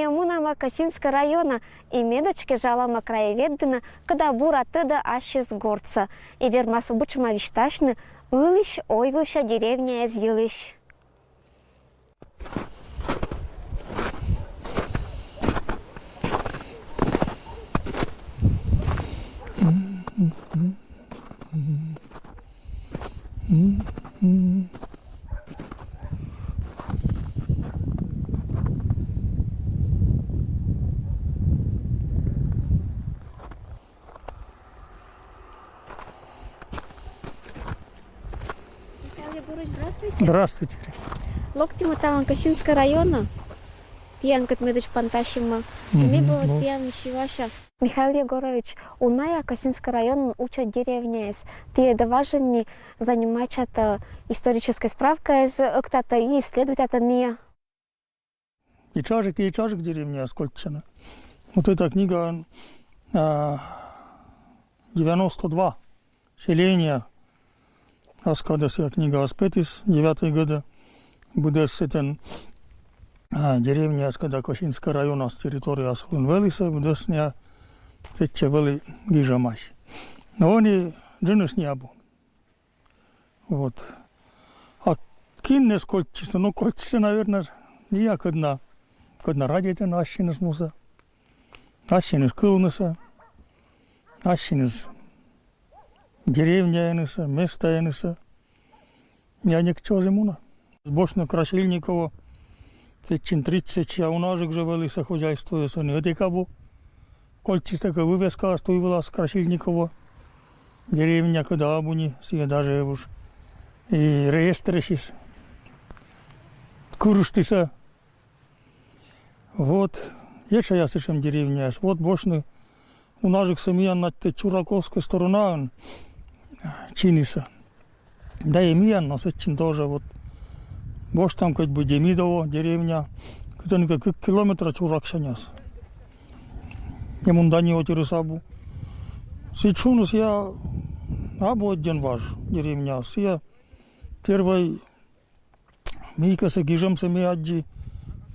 муна Косинского района и медочки жалама краеведдина, когда бура тыда ащез горца. И вермасу бучма вишташны, ылыш ойгуша деревня из елыш. Здравствуйте. Здравствуйте. Локтима там Косинского района. Тиянкат медыч панташима. Ми было тиян шиваша. Михаил Егорович, у Ная Косинский район учат деревня из. Ты важен заниматься исторической справкой из кто-то и исследовать это не. И чажик деревня Скольчина. Вот эта книга 92 селения. Когда вся книга Аспетис, 9 года, будет это деревня, когда Косинского района с территории Аслун-Велиса, будет с ней вели гижамаш. Но они жены с небу. Вот. А кинне сколько, ну, кольца, наверное, никогда. Когда радите наши нас муса, наши нас кылнеса, наши нас деревня енеса, место енеса. Я никто зимуна. Збошно Крашильниково, це чин 30, а у нас вже велися хозяйство, я не отекабу. Кольчись така вывеска стоила с Крашильниково. Деревня, когда абуни, сия даже уж. И реестры куруштиса. Вот. Еще я слышим деревня. Вот бошны. У нас же семья на Чураковской стороне чинится. Да и мия, но сечин тоже вот. Бош там как бы Демидово, деревня. Это никаких километров Чурак шаняс. Емунда не отересабу. Сейчас я абу один ваш деревня. Я первый мийка с гижем семьяджи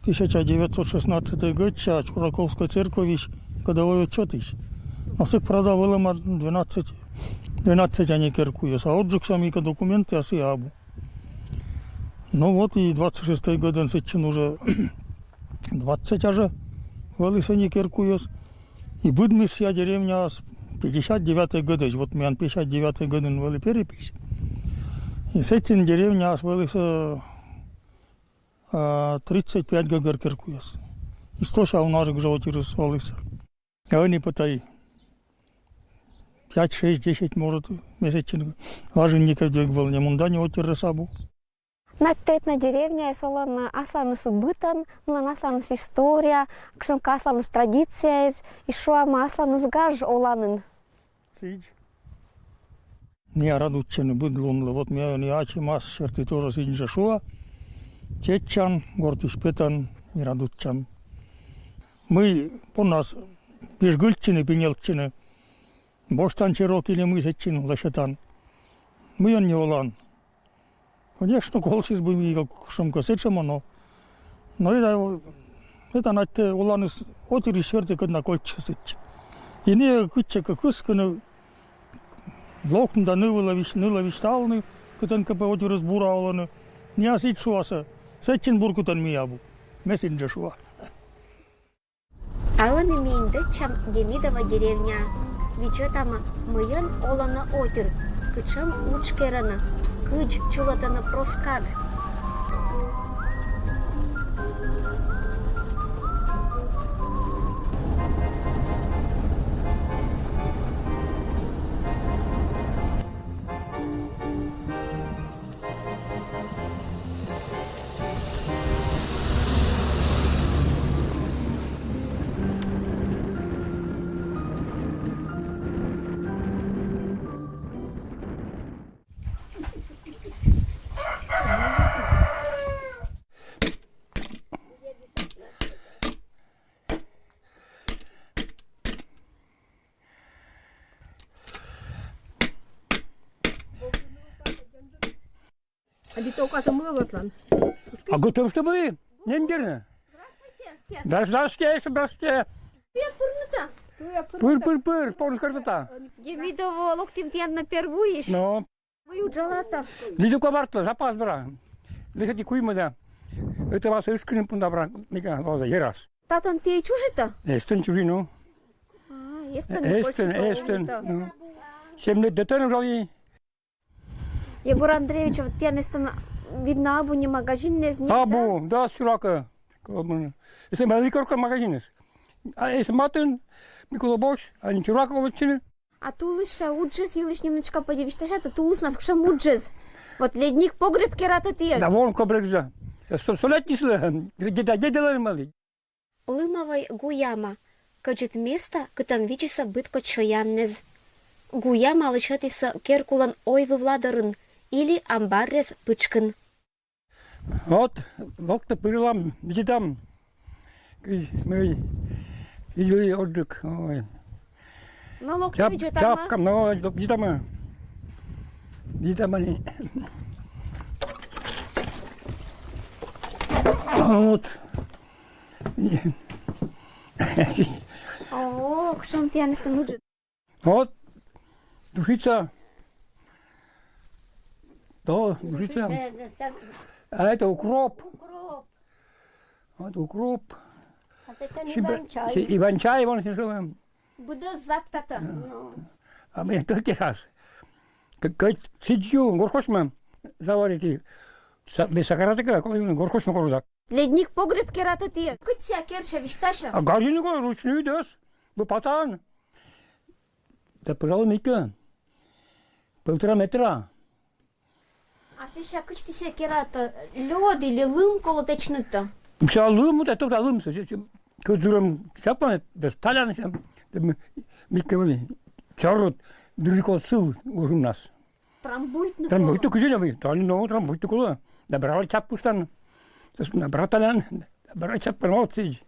1916 год, Чураковской церковь, годовой отчетыш. Но всех продавало 12 они керкуют. А отжиг самика документы, а абу. Ну вот и 26-й год, он сейчас уже 20 аже, валися не керкуют. И будем вся деревня с 59-й года. Вот мы 59-й год вели перепись. И с этим деревня валися 35 гагар керкуют. И 100 у нас уже валися. А они потай 5, 6, 10 может месяцев. Важен никогда был не мунда не отересабу. На тетна деревня солона асланус бытан, на асланус история, кшемка асланус традиция, и шуама асланус гаж оланын. Сидь. Не радучены быдлунлы. Вот меня не ачи мас шерты тоже сидь шуа. Четчан, гортиш петан и радучан. Мы по нас бежгульчины, пенелчины. Боштан чирок или мы сетчин лашетан. Мы он не олан. Конечно, колшис бы ми как шумка сечемо, но это на те уланус отири шверты код на колче сеч. И не куча как искано локн да нылович талны, кутен капе отири сбурауланы. Не асичуаса, сечен буркутан миябу. Мессенджер шуа. А он имеет дачам Демидова деревня. Ведь там мыян олана отир, кычам учкерана. Кыч чулатана проскад. А где только это мыло, план? А готов, что были? Не интересно. Здравствуйте. Дашке, дашке. Пыр, полный картота. Демидово локтем тиян на первую иш. Ну, Мою джалата. лиду кабартла, запас бра. Лихати куймада. Это вас ышкин пунда бра, ника лоза, ерас. Татон тие чужита? Эстен чужину. Естен не Эстен. Семне детен жали. Егор Андреевич, вот тиян естен видно абу не магазин не знает, Абу, да, сюрака. Если маликорка магазинес. А если матен, Микола Бош, а не чурака волочины. А тулыша уджез, елыш немножко подивишташата, тулыс нас кшам уджез. Вот ледник погреб керата тие. Да вон кобрекза. Столетний слы, деда мали. Лымовой гуяма, каджит место, кытан вичиса бытко чояннез. Гуяма лышатиса керкулан ойвы владарын или амбаррез пычкын. Вот, локта пырылам, дедам. Мы идли отдых. Но локта виджо там. Чапкам, но дедам. Дедам они. Вот. О, кшам тиян естен уджез. Вот. Душица. Да, душица. А это укроп. Вот укроп. Иван-чай, вон сижу. Буде заптата. А мы только раз. Как сидю, горхошма заварите. Без сахаратика, горхошма корузак. Ледник погреб керата тие. Кытся керша вишташа. А гарнику ручную дас. Вы патан. Да, пожалуй, мика. 1,5 метра. А сега кычтисе керата лёд или лым колотечнута. Вся лым, это тоже лым. Кыдырым чапа, да сталян, мика были. Чарут, дружко сыл у нас. Трамбуйтну. Трамбуйты кыжелевый, ну, трамбуйты кула. Набрали чаппустан. Набраталян, набрали чаппан, молодцы.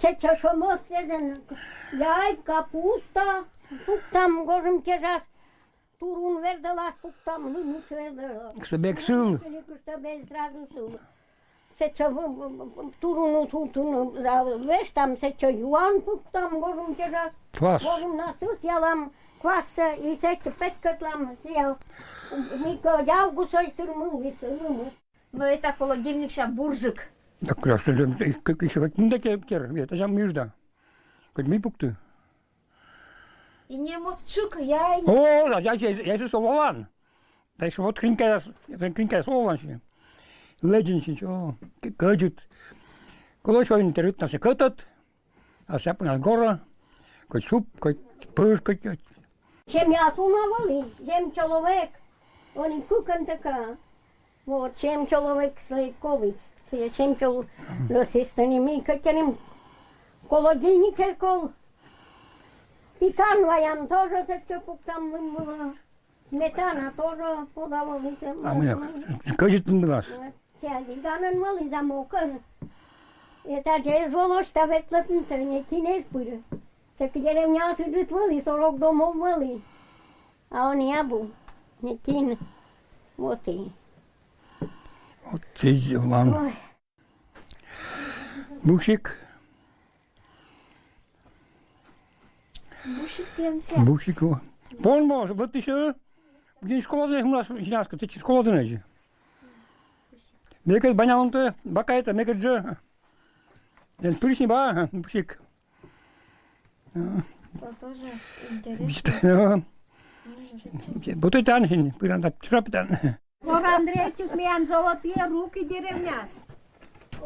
Сеча шомос седен, яй, капуста, пуктам гожим тежас, турун верделас, пуктам лынус верделас. Кстабек сыл. Кстабек сразу сыл. Сеча туруну султуну вештам, сеча юан пуктам гожим тежас. Квас. Гожим насус ялам кваса и сеча петкатлам сиял. Мика явгу сойстырмыл висылымы. Но это холодильник ша буржик. Так, я что ли, как еще как не такие кер, это же межда. Как ми пукты. И не мостчук, я... О, да, я же солован. Да еще вот кринкая солован себе. Ледин сейчас, кадют. Куда что они терют на все катат, а сяп на гора, как суп, как пыш, как... Чем я сунавали, чем человек, он и кукан така. Вот, чем человек слейковис. Чем человек, но сестани ми, катерим, холодильник кол. Пикан ваям тоже зачепук там было. Сметана тоже подавали. А меня, кадют на нас. Сяди, ганан вали замокаж. Это же зволош таветлат не кинес пыры. Так деревня сидит вали, 40 домов вали. А он ябу, не кин. Вот и. Вот сидел, ладно. Бушик. Бушик тенся. Бушик. Вон может, вот еще. Где школа у нас, жинаска, ты школа ты найди. Мекет банялон-то, бакайта, мекет же. Пришни ба, бушик. Это тоже интересно. Вот это анхин, пиранда, чрапитан. Егор Андреевич, меня золотые руки деревняс.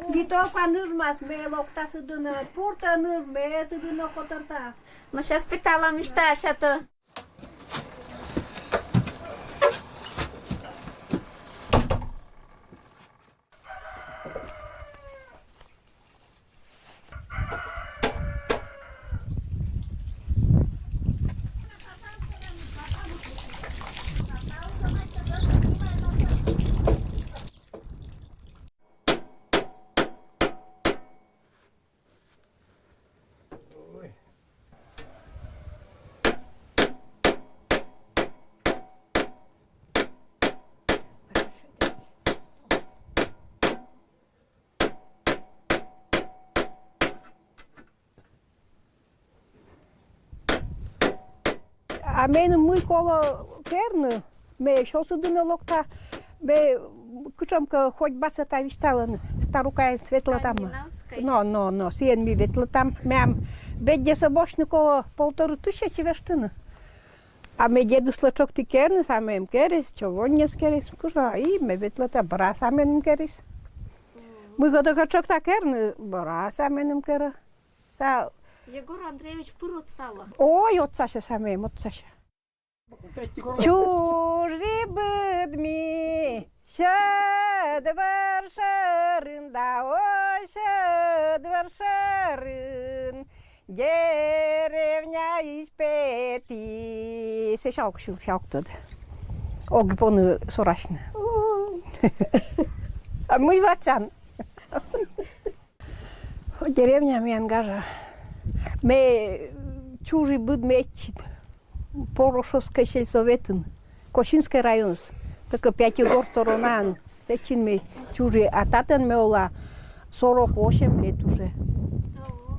Не только нырмас, me локта сюда, порта ныр, me сюда которта. Но сейчас питала мечта, то. А мен мы коло керны, ме шо судына локта, ме кучамка хоть баса та висталан, старукая светла там. Но, сиен ми ветла там, мям, бедде собошны коло 1500 вештыны. А ме деду слачок ти керны, самем керис, чогоннес керис, кужа, и ме ветла та бра саменем керис. Мы года хачок та керны, бра саменем кера. Та Егор Андреевич пырот сала. ой, отцаша самем, отцаша. Чужи быдми, шедвар шарын, да ой, шедвар шарын, деревня из пяти. Се шалктод. Оги пону сорашны. А мы ватсан. Деревня мен гажа. Ме чужи быдми этчит. Порошовской сельсоветын, Кошинский район, только 5 гор сторонан, seçin mi чужи, а татен ме ола 48 лет уже,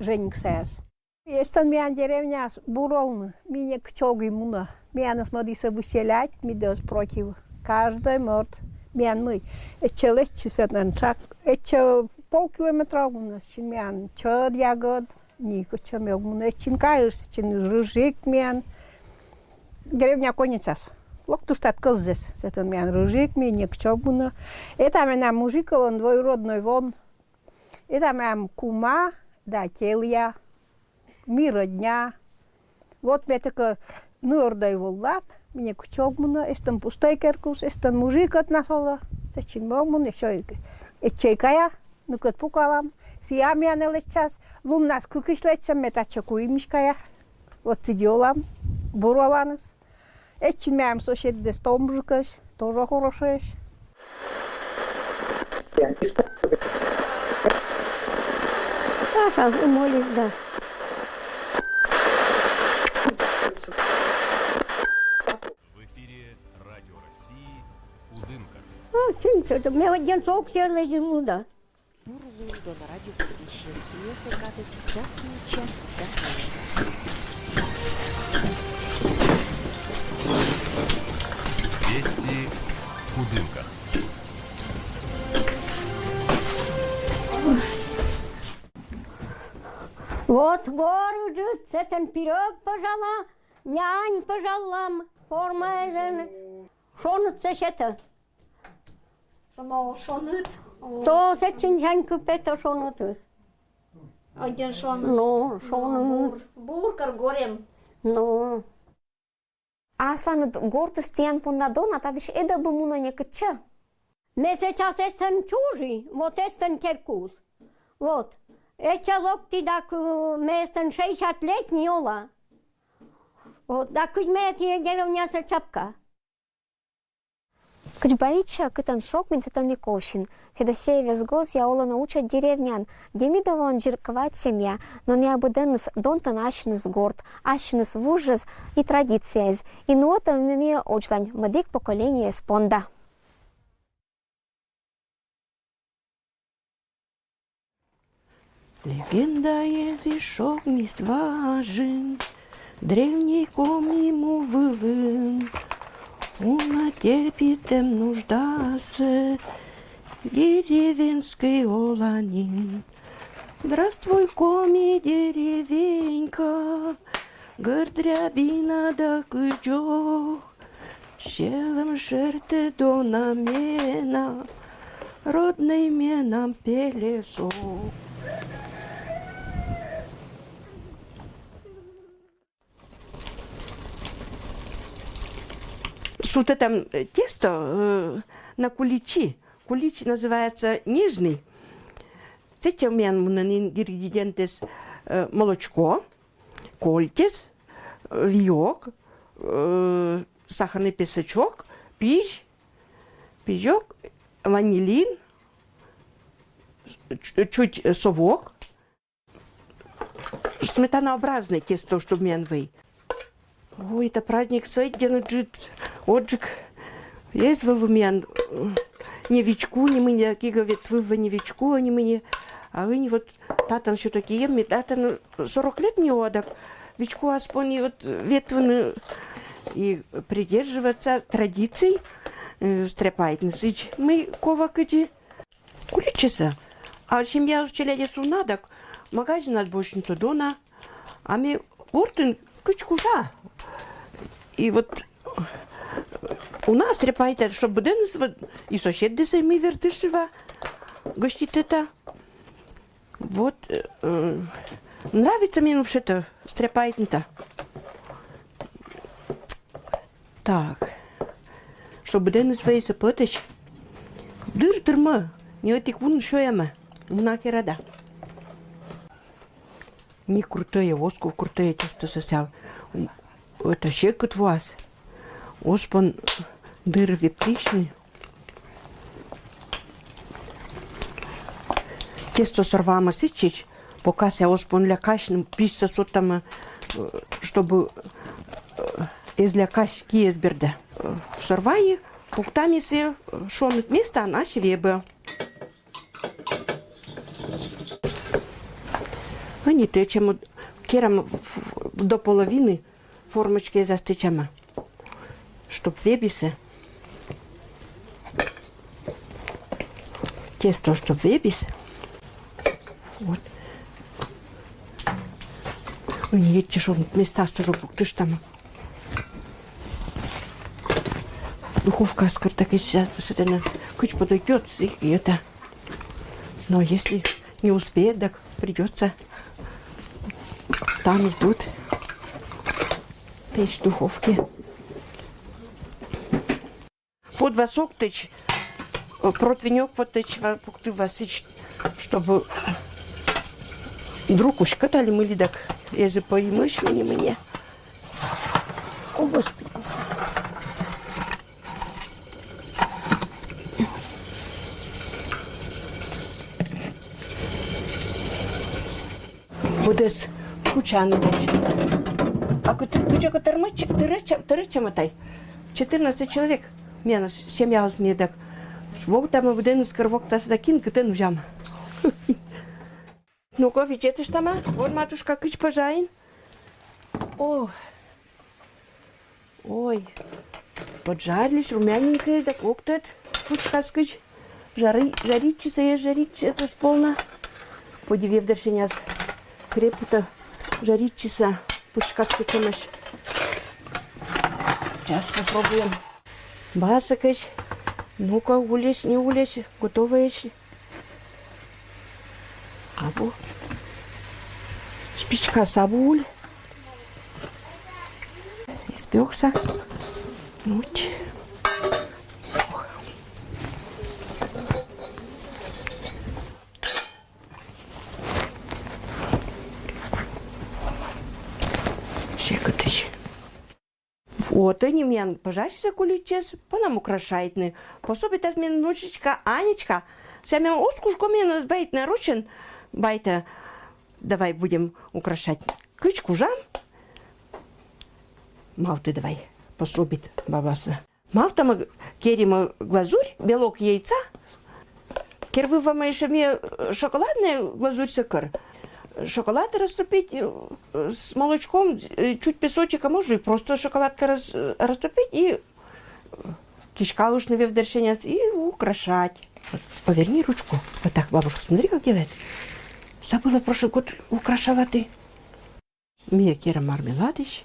жениксаяс. Естан миян деревня буролны, мине кчоги муна, миян смодиса выселять, ми дос против, каждый морд, миян мы, эче лечи сетнанчак, эче полкилометра у нас, чин миян, чод ягод, нико чо мег муна, эчин каешь, эчин рыжик миян, деревня Конецас. Локтуштат коззес, это миян рыжик, ми никчо муна. Это меня мужик, он двоюродной вон. Это меня кума, да, телья, ми родня. Вот мне такой нурдай воллап, мне кучок муна, эстан пустой керкус, эстан мужик от нас ола, сечин мог муна, еще чайкая, ну кот пукалам, сиями я не лечас, лум нас кукиш лечам, мета чакуи мишкая, вот сиделам, буроланас. Эчин мям сосед де стомжикаш, тоже хорошеш. Ага, умолив, да. В эфире Радио России «Удынка». А, чим-то, ме один сок сел лежил, да. Бурлу до радио Кузищен. Местный кадр сейчас час вся. Вести Удынка. Вот гору жит, сетен пирог пожала, нянь пожалам, форма шонут сешета. Шоно шоныт. То сечин няньку пета шонутус. Один шоныт. Ну, шонут. Бур каргорем. Ну. Асланıt горды стен пундадон, а тадыш эда бы муна не кыча. Ме сейчас эстен чужи, вот эстен керкус. Вот. Эча локти дак ме эстен 60-летний ола. Вот, дак ме эти деревня се чапка. Кычбаича кытан шок мен цитан Николшин. Федосея везгоз я ола научат деревнян. Демидован жирковать семья, но не обыденность донтан ашиныс горд, ашиныс вужес и традиция. И нота мне очлань, мадик поколение спонда. Легенда язышок не сважен, древний ком ему вывын. Он терпит тем нуждаться, деревенский оланин. Здравствуй, коми, деревенька, гордрябина да кычок, щелом жерты до намена, родный менам пелесок. Вот это тесто на куличи. Кулич называется нежный. Эти у меня ингредиенты молочко, кольтец, вьёк, сахарный песочок, пижок, ванилин, чуть совок, сметанообразное тесто, чтобы меня вы. Ой, это праздник сайден джит, отжиг. Есть вы меня невичку, не мне, говорит, вы невичку, не мне. А вы не вот, татан что такие, мне татан 40 лет не отдак. Вичку аспони вот ветваны и придерживаться традиций стряпайтницы. Мы ковакачи куличеса. А семья учеляде сунадок, магазин нас больше не тудона, а мы гортен кучкужа. И вот у нас стряпайте, чтобы денес и соседи сами вертышева гостит это. Вот нравится мне вообще-то стряпайте-то. Так, чтобы денес вейса платишь, дыр-дырма, не этих вон шояма. Рада. Не крутое воску, крутое тесто сосял. Это щекот вас. Оспан дыры вептичный. Тесто сорвама сычич, пока ся оспан лякашным, писца сотама, чтобы из лякашки изберда. Сорвай, пухтами се шонут место, а наши вебы. Не течемо, керам до половины формочки застичемо, чтоб вебисе. Тесто, чтоб вебисе. Вот. Не едьте, что места стажу, ты ж там. Духовка скорта, вся, куч подойдет, и это. Но если не успеет, так придется. Там идут печь в духовке. Под васок течь, противенек потечь, васыч, чтобы друг уж катали мы так, если поймешь мне. О, Господи. Будешь кучану дать. А куча тырыча 14 человек. Меня семья возьмет. Вот там один скорбок tas такин, катен взям. Ну-ка, видите, что там? Вот матушка кыч пожаин. О, ой, поджарились, румяненькие, так вот этот кучка скыч. Жаричится, это сполна. Подиви в дершиня крепко жаричится, пучка скычемаш. Сейчас попробуем. Басакач. Ну-ка, улезь, не улезь, готоваешь. Абу. Спичка сабуль. Испекся. Вот. Щекотыч. Вот, они меня пожарься куличес, понам украшает. Пособит от меня ночечка Анечка. Самим оскушку меня сбait наручен. Байта, давай будем украшать кычку жам. Мал ты давай, пособит бабаса. Мал там керим глазурь, белок яйца. Кервы вам еще мне шоколадная глазурь сахар. Шоколад растопить с молочком, чуть песочек, а можно и просто шоколадка растопить и кишка лушными в дершине и украшать. Вот, поверни ручку. Вот так, бабушка, смотри, как делает. Забыла прошлый год украшавать. Мия кера мармеладыч.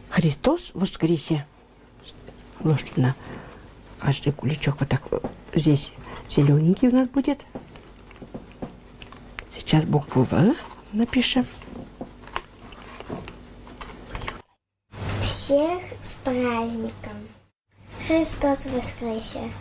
Христос воскресе. Ложь на каждый куличок. Вот так здесь зелененький у нас будет. Сейчас букву В напишем. Всех с праздником! Христос воскресе!